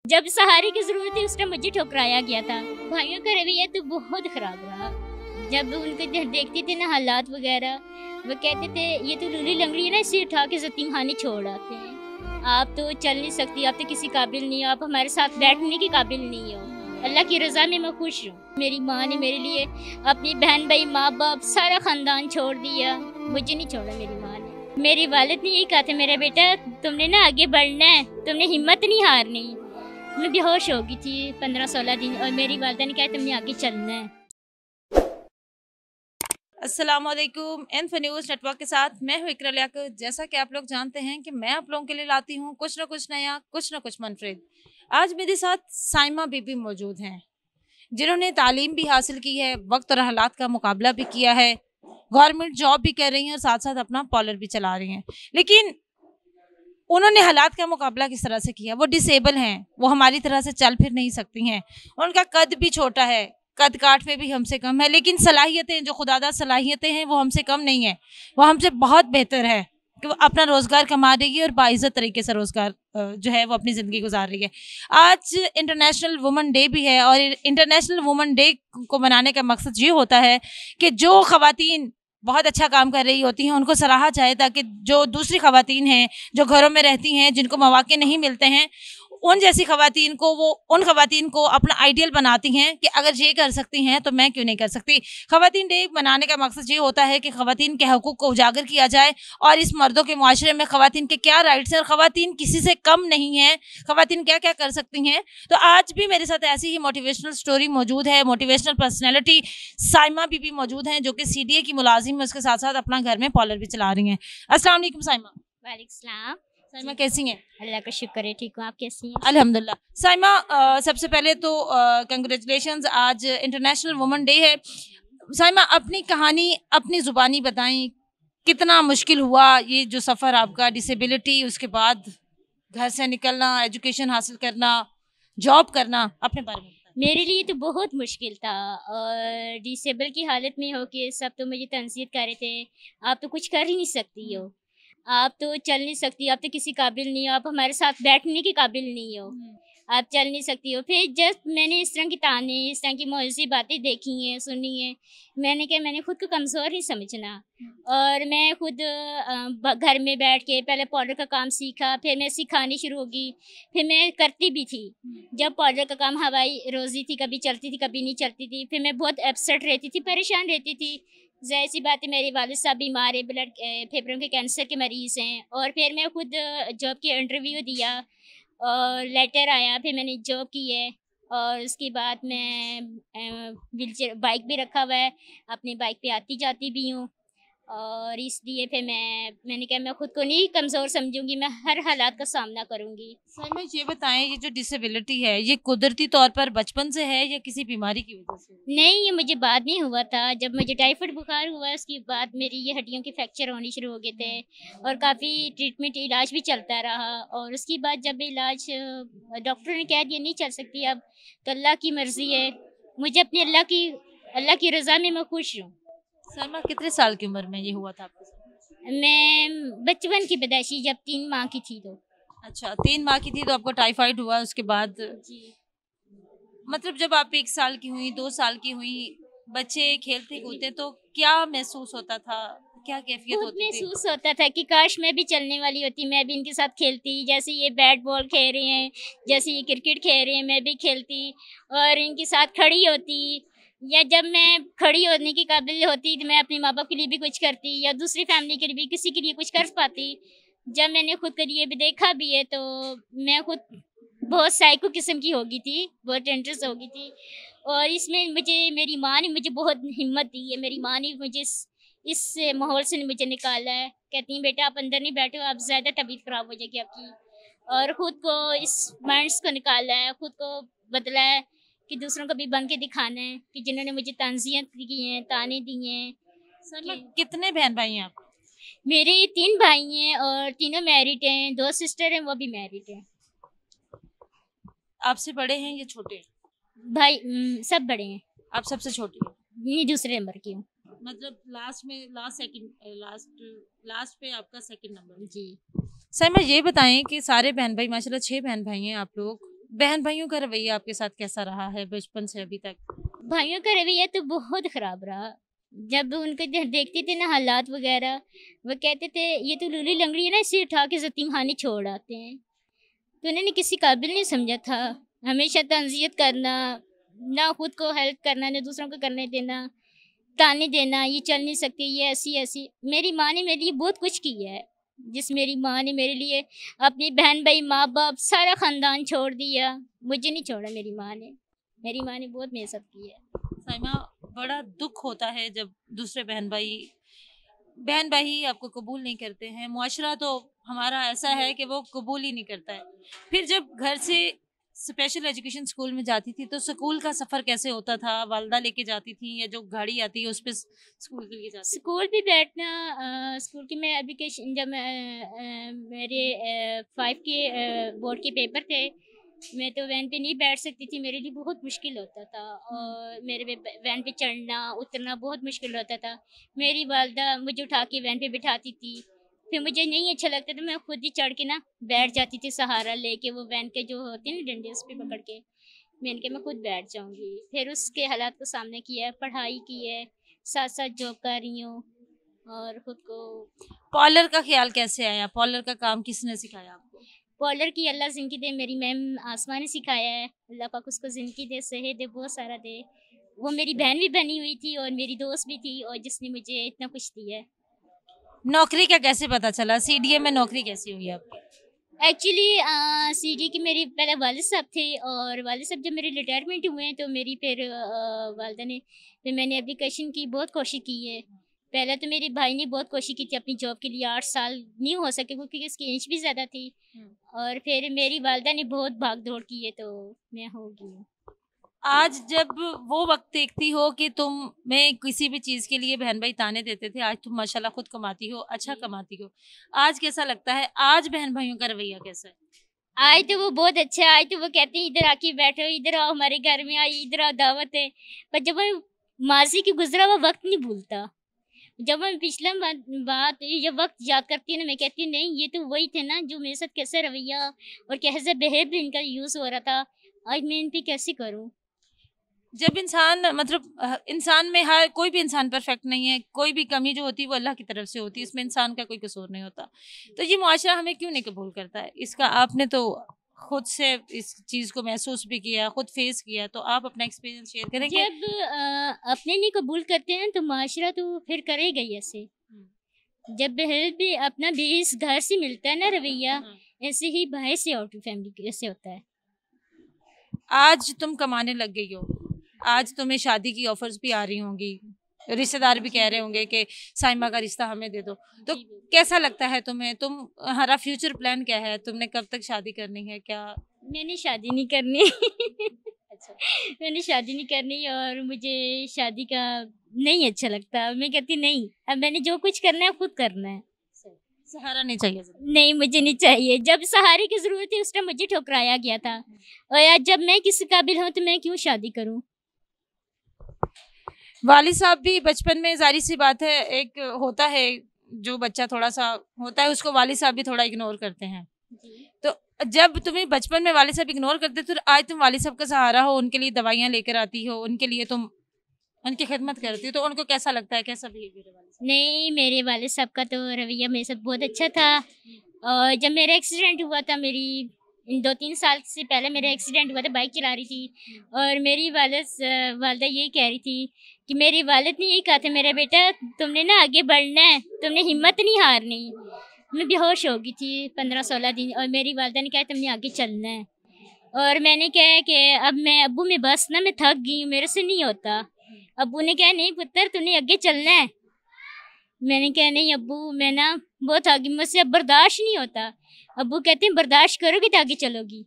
जब सहारे की जरूरत थी उस टाइम मुझे ठुकराया गया था। भाइयों का रवैया तो बहुत खराब रहा। जब उनको देखते थे ना हालात वगैरह, वो कहते थे ये तो लूली लंगड़ी है ना, इसे उठा के यतीम खाने छोड़ आते हैं। आप तो चल नहीं सकती, आप तो किसी काबिल नहीं हो, आप हमारे साथ बैठने के काबिल नहीं हो। अल्लाह की रजा में मैं खुश हूँ। मेरी माँ ने मेरे लिए अपनी बहन भाई माँ बाप सारा खानदान छोड़ दिया, मुझे नहीं छोड़ा मेरी माँ ने। मेरी वालिद ने यही कहा था, मेरा बेटा तुमने ना आगे बढ़ना है, तुमने हिम्मत नहीं हारनी। मैं बेहोश हो गई थी 15-16 दिन और मेरी वालिदा ने कहा तुमने आगे चलना है। अस्सलामुअलैकुम। इन्फो न्यूज़ नेटवर्क के साथ मैं हूँ इकरा लियाकत। जैसा कि आप लोग जानते हैं कि मैं आप लोगों के लिए लाती हूँ कुछ ना कुछ नया, कुछ ना कुछ मनफरेद। आज मेरे साथ साइमा बीबी मौजूद हैं, जिन्होंने तालीम भी हासिल की है, वक्त और हालात का मुकाबला भी किया है, गवर्नमेंट जॉब भी कर रही हैं और साथ साथ अपना पार्लर भी चला रही हैं। लेकिन उन्होंने हालात का मुकाबला किस तरह से किया? वो डिसेबल हैं, वो हमारी तरह से चल फिर नहीं सकती हैं, उनका कद भी छोटा है, कद काठ में भी हमसे कम है, लेकिन सलाहियतें जो खुदादा सलाहियतें हैं वो हमसे कम नहीं है, वो हमसे बहुत बेहतर है कि वो अपना रोज़गार कमा रही है और बाइज़्ज़त तरीके से रोज़गार जो है वो अपनी ज़िंदगी गुजार रही है। आज इंटरनेशनल वुमेन डे भी है और इंटरनेशनल वुमेन डे को मनाने का मकसद ये होता है कि जो ख़वातीन बहुत अच्छा काम कर रही होती हैं उनको सराहा जाए, ताकि जो दूसरी ख़वातीन हैं जो घरों में रहती हैं, जिनको मौके नहीं मिलते हैं, उन जैसी ख़वातीन को वो उन ख़वातीन को अपना आइडियल बनाती हैं कि अगर ये कर सकती हैं तो मैं क्यों नहीं कर सकती। ख़वातीन डे मनाने का मकसद ये होता है कि ख़वातीन के हकूक़ को उजागर किया जाए और इस मर्दों के मुआशरे में ख़वातीन के क्या राइट्स हैं और ख़वातीन किसी से कम नहीं हैं, ख़वातीन क्या क्या कर सकती हैं। तो आज भी मेरे साथ ऐसी ही मोटिवेशनल स्टोरी मौजूद है, मोटिवेशनल पर्सनैलिटी साइमा बीबी मौजूद हैं, जो कि CDA की मुलाजिम है, उसके साथ साथ अपना घर में पार्लर भी चला रही हैं। अस्सलाम वालेकुम साइमा। वालेकुम सलाम। साइमा कैसी हैं? अल्लाह का शुक्र है, ठीक हूँ। आप कैसी हैं? अल्हम्दुलिल्लाह। साइमा, सबसे पहले तो कंग्रेचुलेशंस, आज इंटरनेशनल वुमेन डे है। साइमा, अपनी कहानी अपनी ज़ुबानी बताएं, कितना मुश्किल हुआ ये जो सफ़र आपका, डिसेबिलिटी, उसके बाद घर से निकलना, एजुकेशन हासिल करना, जॉब करना, अपने बारे में बताएं। मेरे लिए तो बहुत मुश्किल था और डिसेबल की हालत में हो के सब तो मुझे तनसीहत कर रहे थे, आप तो कुछ कर ही नहीं सकती हो, आप तो चल नहीं सकती, आप तो किसी काबिल नहीं हो, आप हमारे साथ बैठने के काबिल नहीं हो, आप चल नहीं सकती हो। फिर जब मैंने इस तरह की ताने, इस तरह की मौज़ी बातें देखी हैं, सुनी हैं, मैंने कहा मैंने खुद को कमज़ोर नहीं समझना और मैं खुद घर में बैठ के पहले पाउडर का काम सीखा, फिर मैं सिखानी शुरू होगी, फिर मैं करती भी थी। जब पाउडर का काम हवाई रोज़ी थी, कभी चलती थी कभी नहीं चलती थी, फिर मैं बहुत अपसेट रहती थी, परेशान रहती थी। ज़ाहिर सी बात है, मेरे वालिद साहब बीमार है, ब्लड फेफड़ों के कैंसर के मरीज़ हैं और फिर मैं खुद जॉब की इंटरव्यू दिया और लेटर आया, फिर मैंने जॉब की है और उसके बाद मैं व्हीलचेयर बाइक भी रखा हुआ है, अपनी बाइक पे आती जाती भी हूँ और इसलिए फिर मैंने कहा मैं खुद को नहीं कमज़ोर समझूंगी, मैं हर हालात का सामना करूंगी। सर मैं ये बताएं, ये जो डिसेबिलिटी है ये कुदरती तौर पर बचपन से है या किसी बीमारी की वजह से? नहीं, ये मुझे बाद में हुआ था, जब मुझे टाइफाइड बुखार हुआ उसके बाद मेरी ये हड्डियों के फ्रैक्चर होने शुरू हो गए थे और काफ़ी ट्रीटमेंट इलाज भी चलता रहा और उसके बाद जब इलाज डॉक्टर ने कह दिया नहीं चल सकती अब, तो अल्लाह की मर्ज़ी है, मुझे अपनी अल्लाह की रज़ा में मैं खुश हूँ। सलमा, कितने साल की उम्र में ये हुआ था आपके साथ? मैं बचपन की पैदाइशी जब 3 माह की थी तो। अच्छा, 3 माह की थी तो आपको टाइफाइड हुआ, उसके बाद जी। मतलब जब आप 1 साल की हुई, 2 साल की हुई, बच्चे खेलते कूदते तो क्या महसूस होता था? क्या कैफियत खुद होती थी? महसूस होता था कि काश मैं भी चलने वाली होती, मैं भी इनके साथ खेलती, जैसे ये बैट बॉल खेल रहे हैं, जैसे ये क्रिकेट खेल रहे हैं, मैं भी खेलती और इनके साथ खड़ी होती, या जब मैं खड़ी होने की काबिल होती तो मैं अपने माँ बाप के लिए भी कुछ करती या दूसरी फैमिली के लिए भी किसी के लिए कुछ कर पाती। जब मैंने खुद के लिए भी देखा भी है तो मैं खुद बहुत साइको किस्म की हो गई थी, बहुत इंटरेस्ट हो गई थी और इसमें मुझे मेरी माँ ने मुझे बहुत हिम्मत दी है, मेरी माँ ने मुझे इस माहौल से मुझे निकाला है। कहती हैं बेटा आप अंदर नहीं बैठो, आप ज़्यादा तबीयत ख़राब हो जाएगी आपकी, और ख़ुद को इस माइंड्स को निकाला है, ख़ुद को बदला है कि दूसरों को भी बन के दिखाना है कि जिन्होंने मुझे तंज़ीहत की हैं, ताने दिए हैं। सलमा, कितने बहन भाई हैं आप? मेरे 3 भाई हैं और तीनों मैरिड हैं, 2 सिस्टर हैं वो भी मैरिड हैं। आपसे बड़े हैं या छोटे हैं? भाई सब बड़े हैं। आप सबसे छोटी हैं? मैं दूसरे नंबर की हूँ। मतलब लास्ट पे आपका सेकंड नंबर है। जी। सर मैं ये बताएं कि सारे बहन भाई, माशाल्लाह 6 बहन भाई हैं आप लोग, बहन भाइयों का रवैया आपके साथ कैसा रहा है बचपन से अभी तक? भाइयों का रवैया तो बहुत ख़राब रहा। जब उनको देखते थे ना हालात वगैरह, वो कहते थे ये तो लूली लंगड़ी है ना, इसे उठा के यतीम खाने छोड़ आते हैं। तो उन्होंने किसी काबिल नहीं समझा था। हमेशा तंज़ियत करना, ना खुद को हेल्प करना, ना दूसरों को करने देना, ताने देना, ये चल नहीं सकती, ये ऐसी ऐसी। मेरी माँ ने मेरे लिए बहुत कुछ किया है। जिस मेरी माँ ने मेरे लिए अपनी बहन भाई माँ बाप सारा ख़ानदान छोड़ दिया, मुझे नहीं छोड़ा मेरी माँ ने। मेरी माँ ने बहुत मेरी सब की है। साइमा, बड़ा दुख होता है जब दूसरे बहन भाई ही आपको कबूल नहीं करते हैं। मुआशरा तो हमारा ऐसा है कि वो कबूल ही नहीं करता है। फिर जब घर से स्पेशल एजुकेशन स्कूल में जाती थी तो स्कूल का सफ़र कैसे होता था? वालदा लेके जाती थी या जो गाड़ी आती है उस पर स्कूल के लिए जाती थी? स्कूल भी बैठना, स्कूल की मैं एप्लीकेशन जब मेरे 5 के बोर्ड के पेपर थे, मैं तो वैन पे नहीं बैठ सकती थी। मेरे लिए बहुत मुश्किल होता था और मेरे पे वैन पे चढ़ना उतरना बहुत मुश्किल होता था। मेरी वालदा मुझे उठा के वैन पे बिठाती थी, फिर मुझे नहीं अच्छा लगता तो मैं खुद ही चढ़ के ना बैठ जाती थी, सहारा लेके वो वैन के जो होते हैं ना डंडे उस पे पकड़ के। मैंने कहा मैं खुद बैठ जाऊंगी। फिर उसके हालात को सामने किया है, पढ़ाई की है, साथ साथ जॉब कर रही हूँ और खुद को। पार्लर का ख्याल कैसे आया? पार्लर का काम किसने सिखाया आपको? पार्लर की अल्लाह ज़िंदगी दे, मेरी मैम आसमा ने सिखाया है। अल्लाह पाक उसको ज़िंदगी दे, सेहत दे, बहुत सारा दे। वो मेरी बहन भी बनी हुई थी और मेरी दोस्त भी थी और जिसने मुझे इतना कुछ दिया है। नौकरी का कैसे पता चला? सीडीए में नौकरी कैसी हुई आपकी? एक्चुअली सीडी की मेरी पहले वालिद साहब थे और वालिद साहब जब मेरे रिटायरमेंट हुए हैं तो मेरी फिर वालदा ने, फिर मैंने एप्लीकेशन की, बहुत कोशिश की है। पहले तो मेरे भाई ने बहुत कोशिश की थी अपनी जॉब के लिए, 8 साल नहीं हो सके क्योंकि उसकी एज भी ज़्यादा थी। और फिर मेरी वालदा ने बहुत भाग दौड़ की है तो मैं हो गई। आज जब वो वक्त देखती हो कि तुम में किसी भी चीज़ के लिए बहन भाई ताने देते थे, आज तुम माशाल्लाह खुद कमाती हो, अच्छा कमाती हो, आज कैसा लगता है? आज बहन भाइयों का रवैया कैसा है? आज तो वो बहुत अच्छा है। आज तो वो कहते हैं इधर आके बैठो, इधर आओ हमारे घर में, आई इधर आओ, दावत है। पर जब मैं माजी की गुजरा हुआ वक्त नहीं भूलता। जब मैं पिछला बात ये वक्त याद करती हूँ ना, मैं कहती हूँ नहीं ये तो वही थे ना जो मेरे साथ कैसा रवैया और कैसा बिहेवियर इनका यूज़ हो रहा था। आज मैं इन पे कैसे करूँ। जब इंसान इंसान में हर कोई भी इंसान परफेक्ट नहीं है, कोई भी कमी जो होती है वो अल्लाह की तरफ से होती है, इसमें इंसान का कोई कसूर नहीं होता। तो ये मुआशरा हमें क्यों नहीं कबूल करता है? इसका आपने तो खुद से इस चीज़ को महसूस भी किया, खुद फेस किया, तो आप अपना एक्सपीरियंस शेयर करेंगे? जब अपने नहीं कबूल करते हैं तो माशरा तो फिर करेगा ही ऐसे। जब बहल भी अपना बेस घर से मिलता है ना रवैया, ऐसे ही बाहर से आउट फैमिली ऐसे होता है। आज तुम कमाने लग गई हो, आज तुम्हें शादी की ऑफर्स भी आ रही होंगी, रिश्तेदार भी कह रहे होंगे कि साइमा का रिश्ता हमें दे दो, तो कैसा लगता है तुम्हें? तुम्हारा फ्यूचर प्लान क्या है? तुमने कब तक शादी करनी है? क्या? मैंने शादी नहीं करनी। अच्छा, मैंने शादी नहीं करनी और मुझे शादी का नहीं अच्छा लगता। मैं कहती नहीं, अब मैंने जो कुछ करना है खुद करना है। सहारा नहीं चाहिए? नहीं, मुझे नहीं चाहिए। जब सहारे की ज़रूरत थी उस टाइम मुझे ठुकराया गया था और आज जब मैं किसी काबिल हूँ तो मैं क्यों शादी करूँ। वालिद साहब भी बचपन में, जाहिर सी बात है, एक होता है जो बच्चा थोड़ा सा होता है उसको वालिद साहब भी थोड़ा इग्नोर करते हैं। तो जब तुम्हें बचपन में वालिद साहब इग्नोर करते तो आज तुम वालिद साहब का सहारा हो, उनके लिए दवाइयाँ लेकर आती हो, उनके लिए तुम उनकी खिदमत करती हो, तो उनको कैसा लगता है? कैसा बिहेवियर है वालिद साहब? नहीं, मेरे वालिद साहब का तो रवैया मेरे साथ बहुत अच्छा था। और जब मेरा एक्सीडेंट हुआ था, मेरी 2-3 साल से पहले मेरा एक्सीडेंट हुआ था, बाइक चला रही थी और मेरी वालदा यही कह रही थी कि मेरी वालिद ने यही कहा था, मेरा बेटा तुमने ना आगे बढ़ना है, तुमने हिम्मत नहीं हारनी। मैं बेहोश हो गई थी 15-16 दिन और मेरी वालदा ने कहा तुमने आगे चलना है। और मैंने कहा कि अब मैं अब्बू में बस ना, मैं थक गई हूँ, मेरे से नहीं होता। अब्बू ने कहा नहीं पुत्र तूने आगे चलना है। मैंने कहा नहीं अब्बू, मैं ना बहुत थक गई, मुझसे अब बर्दाश्त नहीं होता। अब्बू कहते हैं बर्दाश्त करोगी तो आगे चलोगी।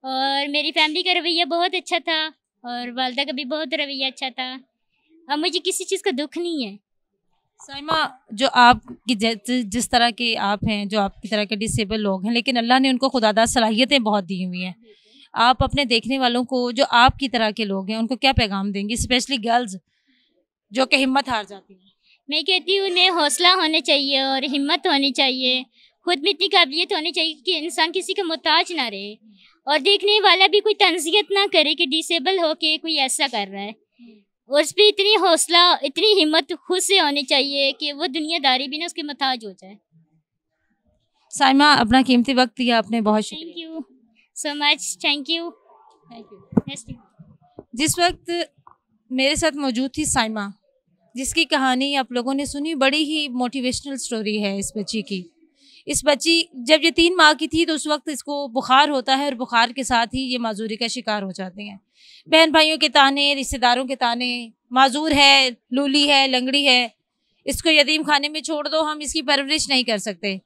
और मेरी फैमिली का रवैया बहुत अच्छा था और वालदा का भी बहुत रवैया अच्छा था। अब मुझे किसी चीज़ का दुख नहीं है। साइमा, जो आपकी जिस तरह के आप हैं, जो आपकी तरह के डिसेबल लोग हैं, लेकिन अल्लाह ने उनको खुदादार सलाहियतें बहुत दी हुई हैं, आप अपने देखने वालों को जो आपकी तरह के लोग हैं उनको क्या पैगाम देंगी, स्पेशली गर्ल्स जो कि हिम्मत हार जाती हैं? मैं कहती हूँ उन्हें हौसला होना चाहिए और हिम्मत होनी चाहिए खुद में इतनी काबिलियत होनी चाहिए कि इंसान किसी का मोहताज ना रहे, और देखने वाला भी कोई तंज़ियत ना करे कि डिसेबल होके कोई ऐसा कर रहा है। और उस पर इतनी हौसला, इतनी हिम्मत खुद से होनी चाहिए कि वो दुनियादारी भी ना उसके मोहताज हो जाए। साइमा, अपना कीमती वक्त दिया आपने, बहुत थैंक शुक्रिया। You so much. Thank you. जिस वक्त मेरे साथ मौजूद थी साइमा, जिसकी कहानी आप लोगों ने सुनी, बड़ी ही मोटिवेशनल स्टोरी है इस बच्ची की। इस बच्ची जब ये 3 माह की थी तो उस वक्त इसको बुखार होता है और बुखार के साथ ही ये माजूरी का शिकार हो जाते हैं। बहन भाइयों के ताने, रिश्तेदारों के ताने, माजूर है, लूली है, लंगड़ी है, इसको यतीम खाने में छोड़ दो, हम इसकी परवरिश नहीं कर सकते।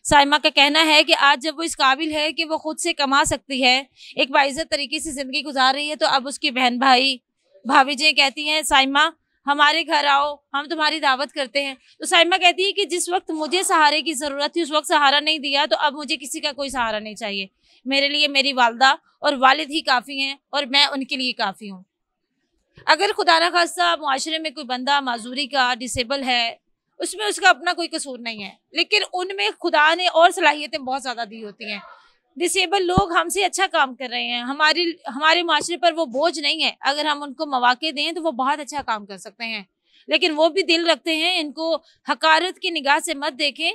साइमा का कहना है कि आज जब वो इस काबिल है कि वो खुद से कमा सकती है, एक बाइज़्ज़त तरीके से ज़िंदगी गुजार रही है, तो अब उसकी बहन भाई, भाभी जी कहती हैं, साइमा हमारे घर आओ, हम तुम्हारी दावत करते हैं। तो साइमा कहती है कि जिस वक्त मुझे सहारे की ज़रूरत थी उस वक्त सहारा नहीं दिया, तो अब मुझे किसी का कोई सहारा नहीं चाहिए। मेरे लिए मेरी वालदा और वालिद ही काफ़ी हैं और मैं उनके लिए काफ़ी हूँ। अगर खुदा न खास्ता मुआशरे में कोई बंदा माजूरी का, डिसेबल है, उसमें उसका अपना कोई कसूर नहीं है, लेकिन उनमें खुदा ने और सलाहियतें बहुत ज़्यादा दी होती हैं। डिसेबल लोग हमसे अच्छा काम कर रहे हैं, हमारे माशरे पर वो बोझ नहीं है। अगर हम उनको मौके दें तो वो बहुत अच्छा काम कर सकते हैं, लेकिन वो भी दिल रखते हैं। इनको हकारत की निगाह से मत देखें,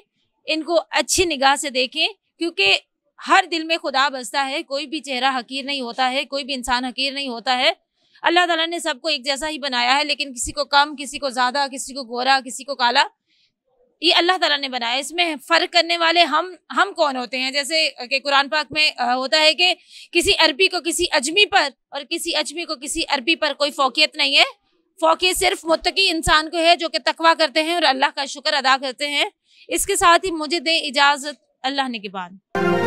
इनको अच्छी निगाह से देखें, क्योंकि हर दिल में खुदा बसता है। कोई भी चेहरा हकीर नहीं होता है, कोई भी इंसान हकीर नहीं होता है। अल्लाह ताला ने सबको एक जैसा ही बनाया है, लेकिन किसी को कम, किसी को ज़्यादा, किसी को गोरा, किसी को काला, ये अल्लाह ताला ने बनाया। इसमें फ़र्क करने वाले हम कौन होते हैं? जैसे कि कुरान पाक में होता है कि किसी अरबी को किसी अजमी पर और किसी अजमी को किसी अरबी पर कोई फ़ौक़ियत नहीं है। फ़ौक़ियत सिर्फ मुत्तकी इंसान को है जो कि तकवा करते हैं और अल्लाह का शुक्र अदा करते हैं। इसके साथ ही मुझे दें इजाज़त, अल्लाह ने के बाद।